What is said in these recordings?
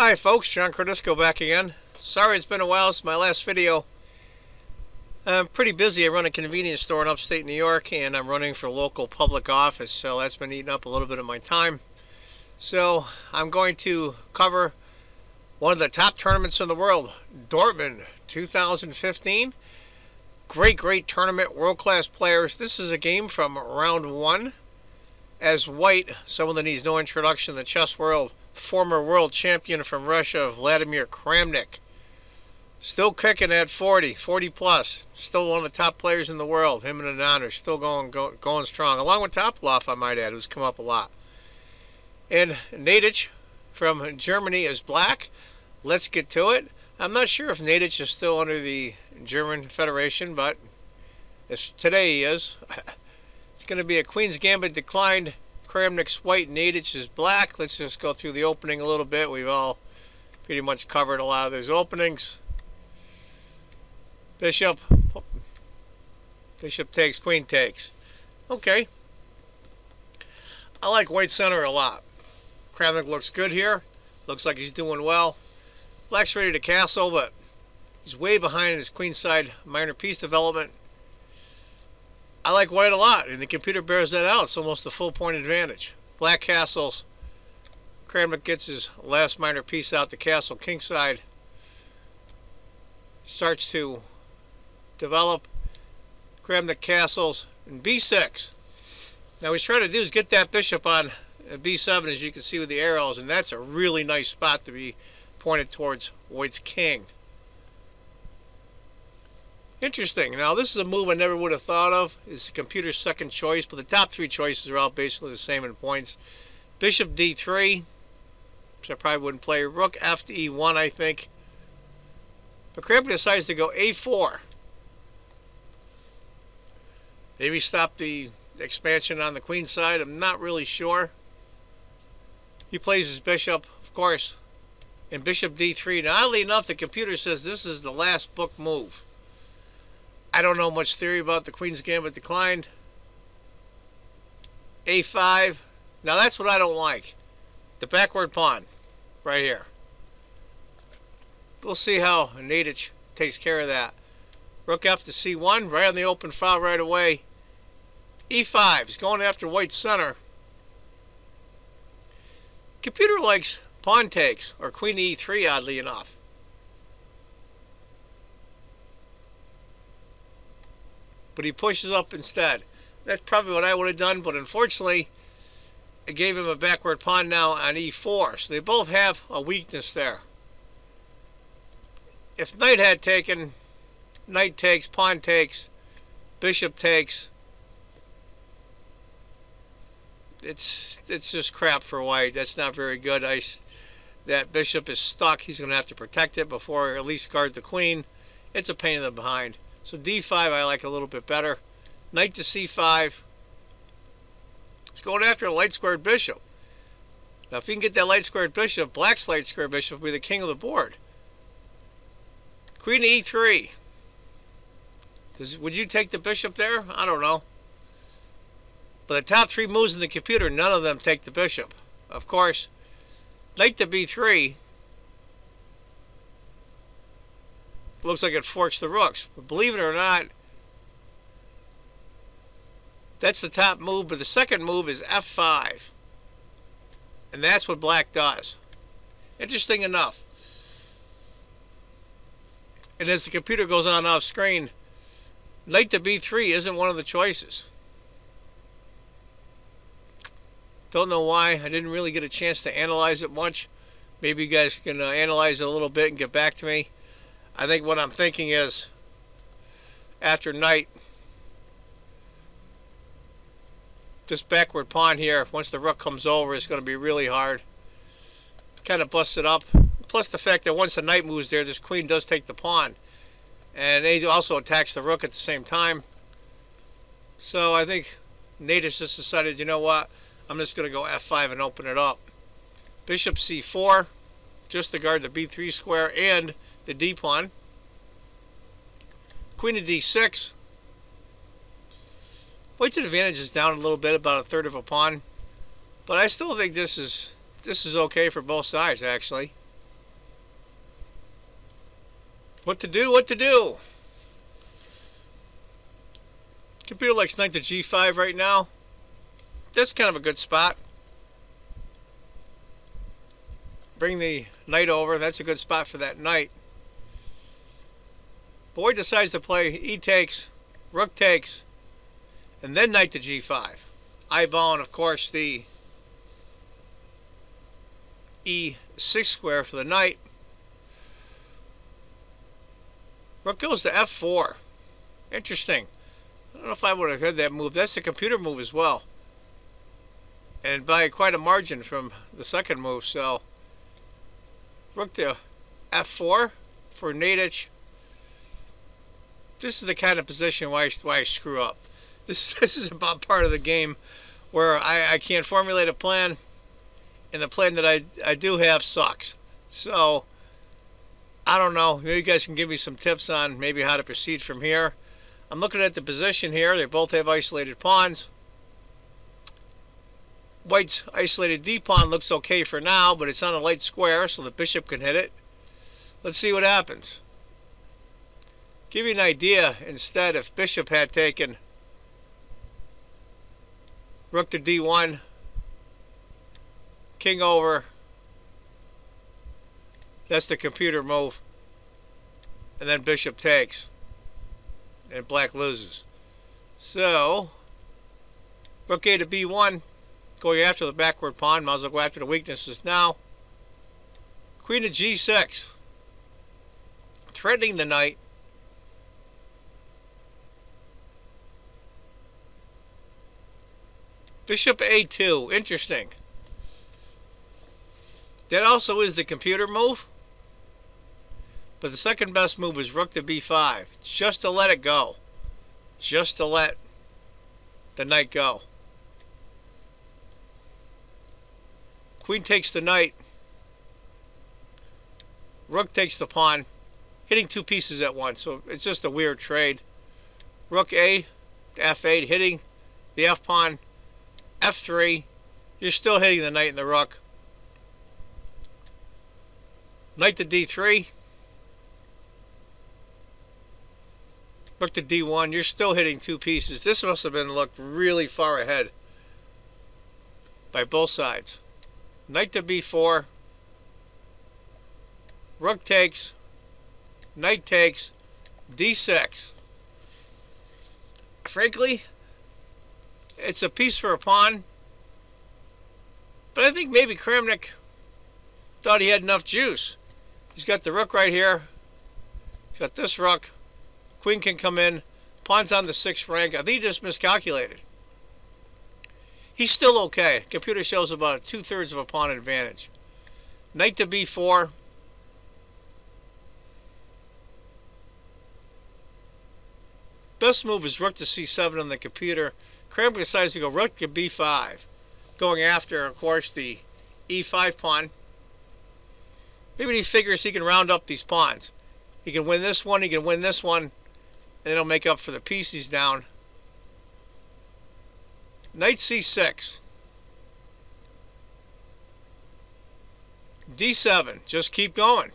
Hi folks, John Cordisco back again. Sorry it's been a while since my last video. I'm pretty busy. I run a convenience store in upstate New York and I'm running for local public office, so that's been eating up a little bit of my time. So I'm going to cover one of the top tournaments in the world, Dortmund 2015. Great tournament, world-class players. This is a game from round one. As white, someone that needs no introduction in the chess world, former world champion from Russia, Vladimir Kramnik. Still kicking at 40 plus. Still one of the top players in the world. Him and Anand are still going strong. Along with Topolov, I might add, who's come up a lot. And Naiditsch from Germany is black. Let's get to it. I'm not sure if Naiditsch is still under the German Federation, but today he is. It's going to be a Queen's Gambit declined. Kramnik's white, Naiditsch is black. Let's just go through the opening a little bit. We've all pretty much covered a lot of those openings. Bishop takes, queen takes. Okay. I like white center a lot. Kramnik looks good here. Looks like he's doing well. Black's ready to castle, but he's way behind in his queenside minor piece development. I like white a lot, and the computer bears that out. It's almost a full point advantage. Black castles. Kramnik gets his last minor piece out, the castle kingside. Starts to develop. Kramnik castles and b6. Now what he's trying to do is get that bishop on b7, as you can see with the arrows, and that's a really nice spot to be pointed towards white's king. Interesting. Now this is a move I never would have thought of. It's the computer's second choice, but the top three choices are all basically the same in points. Bishop d3, which I probably wouldn't play. Rook f to e1, I think. But Kramnik decides to go a4. Maybe stop the expansion on the queen side. I'm not really sure. He plays his bishop, of course, and bishop d3. Now, oddly enough, the computer says this is the last book move. I don't know much theory about the Queen's Gambit declined. a5. Now that's what I don't like. The backward pawn. Right here. We'll see how Naiditsch takes care of that. Rook f to c1. Right on the open file right away. e5. He's going after white center. Computer likes pawn takes. Or queen to e3, oddly enough. But he pushes up instead. That's probably what I would have done, but unfortunately, it gave him a backward pawn now on e4. So they both have a weakness there. If knight had taken, knight takes, pawn takes, bishop takes, it's just crap for white. That's not very good. That bishop is stuck. He's going to have to protect it before, or at least guard the queen. It's a pain in the behind. So d5 I like a little bit better. Knight to c5. It's going after a light squared bishop. Now if you can get that light squared bishop, black's light squared bishop will be the king of the board. Queen to e3. Would you take the bishop there? I don't know. But the top three moves in the computer, none of them take the bishop. Of course, knight to b3. Looks like it forks the rooks. But believe it or not, that's the top move. But the second move is f5. And that's what black does. Interesting enough. And as the computer goes on off screen, knight to b3 isn't one of the choices. Don't know why. I didn't really get a chance to analyze it much. Maybe you guys can analyze it a little bit and get back to me. I think what I'm thinking is, after knight, this backward pawn here, once the rook comes over, is going to be really hard. Kind of busts it up. Plus the fact that once the knight moves there, this queen does take the pawn. And he also attacks the rook at the same time. So I think Naiditsch just decided, you know what, I'm just going to go f5 and open it up. Bishop c4, just to guard the b3 square and the d pawn. Queen to d6. White's advantage is down a little bit, about a third of a pawn. But I still think this is okay for both sides, actually. What to do? What to do? Computer likes knight to g5 right now. That's kind of a good spot. Bring the knight over. That's a good spot for that knight. Boy decides to play e takes, rook takes, and then knight to g5. Eyeballing, of course, the e6 square for the knight. Rook goes to f4. Interesting. I don't know if I would have had that move. That's the computer move as well. And by quite a margin from the second move. So, rook to f4 for Naiditsch. This is the kind of position why I screw up. This is about part of the game where I can't formulate a plan, and the plan that I do have sucks. So, I don't know. Maybe you guys can give me some tips on maybe how to proceed from here. I'm looking at the position here. They both have isolated pawns. White's isolated D pawn looks okay for now, but it's on a light square, so the bishop can hit it. Let's see what happens. Give you an idea, instead, if bishop had taken rook to d1, king over, that's the computer move, and then bishop takes, and black loses. So, rook a to b1, going after the backward pawn. Might as well go after the weaknesses now. Queen to g6, threatening the knight. Bishop a2, interesting. That also is the computer move. But the second best move is rook to b5. Just to let it go. Just to let the knight go. Queen takes the knight. Rook takes the pawn. Hitting two pieces at once. So it's just a weird trade. Rook a to f8, hitting the f pawn. f3. You're still hitting the knight and the rook. Knight to d3. Rook to d1. You're still hitting two pieces. This must have been looked really far ahead by both sides. Knight to b4. Rook takes. Knight takes. d6. Frankly, it's a piece for a pawn. But I think maybe Kramnik thought he had enough juice. He's got the rook right here. He's got this rook. Queen can come in. Pawn's on the 6th rank. I think he just miscalculated. He's still okay. Computer shows about a 2/3 of a pawn advantage. Knight to b4. Best move is rook to c7 on the computer. Kramnik decides to go rook to b5. Going after, of course, the e5 pawn. Maybe he figures he can round up these pawns. He can win this one, he can win this one, and it'll make up for the pieces down. Knight c6. d7. Just keep going.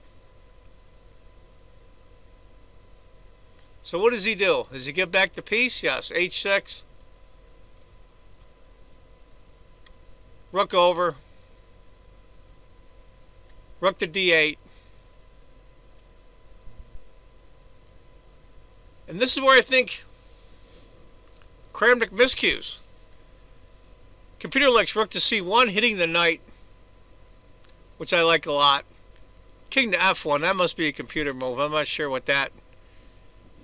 So what does he do? Does he get back the piece? Yes. h6. Rook over. Rook to d8. And this is where I think Kramnik miscues. Computer likes rook to c1, hitting the knight, which I like a lot. King to f1, that must be a computer move. I'm not sure what that.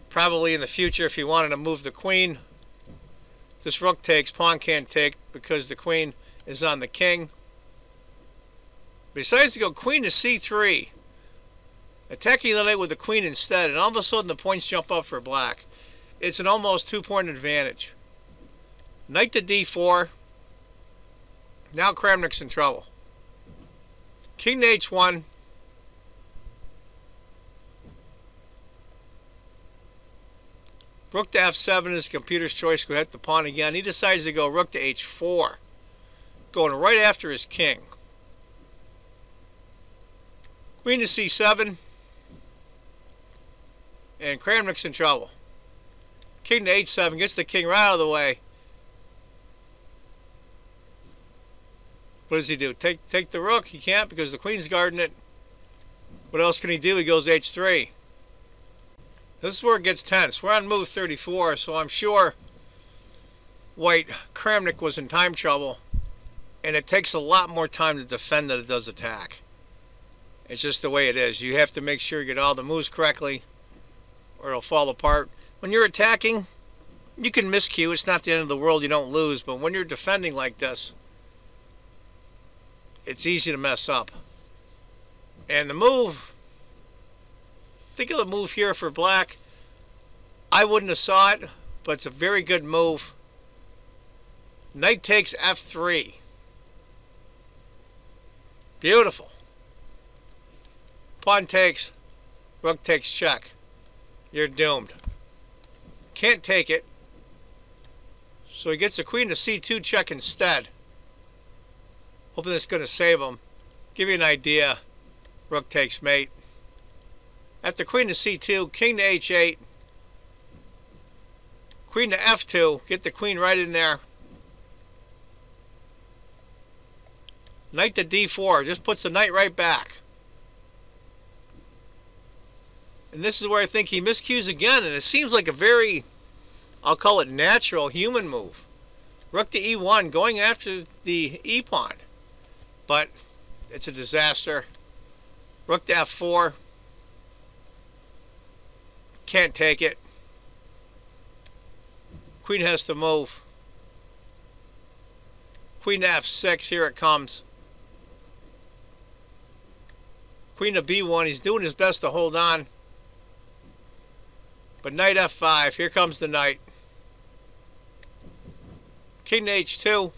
Probably in the future, if he wanted to move the queen. This rook takes, pawn can't take because the queen is on the king. But he decides to go queen to c3. Attacking the knight with the queen instead, and all of a sudden the points jump up for black. It's an almost 2-point advantage. Knight to d4. Now Kramnik's in trouble. King to h1. Rook to f7 is computer's choice. Go hit the pawn again. He decides to go rook to h4. Going right after his king. Queen to c7. And Kramnik's in trouble. King to h7 gets the king right out of the way. What does he do? Take the rook? He can't because the queen's guarding it. What else can he do? He goes h3. This is where it gets tense. We're on move 34, so I'm sure White Kramnik was in time trouble. And it takes a lot more time to defend than it does attack. It's just the way it is. You have to make sure you get all the moves correctly or it'll fall apart. When you're attacking, you can miscue. It's not the end of the world. You don't lose. But when you're defending like this, it's easy to mess up. And the move, think of the move here for black. I wouldn't have saw it, but it's a very good move. Knight takes f3. Beautiful. Pawn takes, rook takes check. You're doomed. Can't take it. So he gets the queen to c2 check instead. Hoping that's going to save him. Give you an idea. Rook takes mate. After queen to c2, king to h8. Queen to f2. Get the queen right in there. Knight to d4. Just puts the knight right back. And this is where I think he miscues again. And it seems like a very, I'll call it natural human move. Rook to e1. Going after the e-pawn. But it's a disaster. Rook to f4. Can't take it. Queen has to move. Queen to f6. Here it comes. Queen to b1. He's doing his best to hold on. But knight f5. Here comes the knight. King to h2.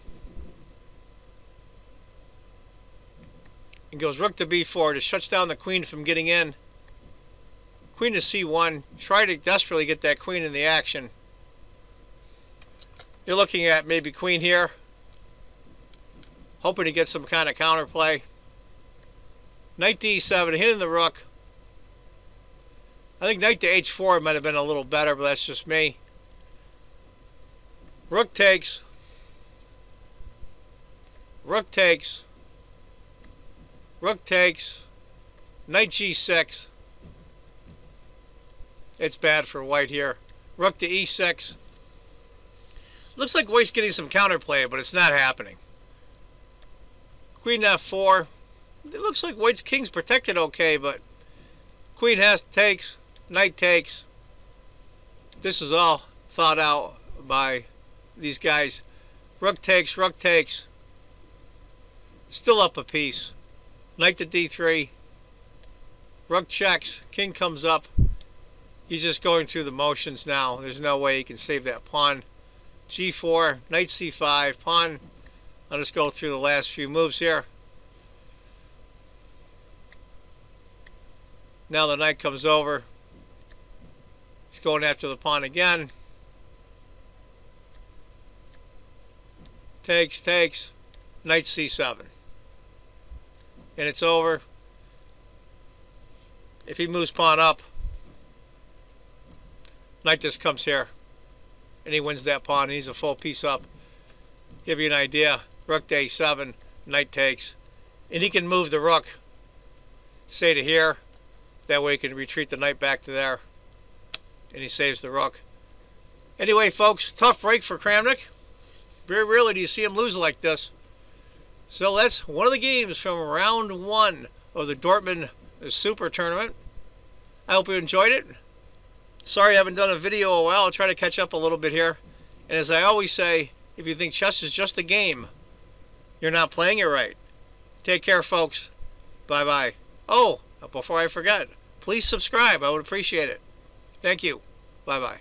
And goes rook to b4. Just shuts down the queen from getting in. Queen to c1. Try to desperately get that queen in the action. You're looking at maybe queen here. Hoping to get some kind of counterplay. Knight d7. Hitting the rook. I think knight to h4 might have been a little better, but that's just me. Rook takes. Rook takes. Rook takes. Knight g6. It's bad for white here. Rook to e6. Looks like white's getting some counterplay, but it's not happening. Queen to f4. It looks like white's king's protected okay, but queen takes. Knight takes. This is all thought out by these guys. Rook takes, rook takes. Still up a piece. Knight to d3. Rook checks. King comes up. He's just going through the motions now. There's no way he can save that pawn. g4. Knight c5. Pawn. I'll just go through the last few moves here. Now the knight comes over. He's going after the pawn again. Takes, takes. Knight c7. And it's over. If he moves pawn up, knight just comes here. And he wins that pawn. He's a full piece up. Give you an idea. Rook to a7. Knight takes. And he can move the rook, say to here. That way he can retreat the knight back to there. And he saves the rook. Anyway, folks, tough break for Kramnik. Very rarely do you see him lose like this. So that's one of the games from round 1 of the Dortmund Super Tournament. I hope you enjoyed it. Sorry I haven't done a video in a while. I'll try to catch up a little bit here. And as I always say, if you think chess is just a game, you're not playing it right. Take care, folks. Bye-bye. Oh, before I forget, please subscribe. I would appreciate it. Thank you. Bye-bye.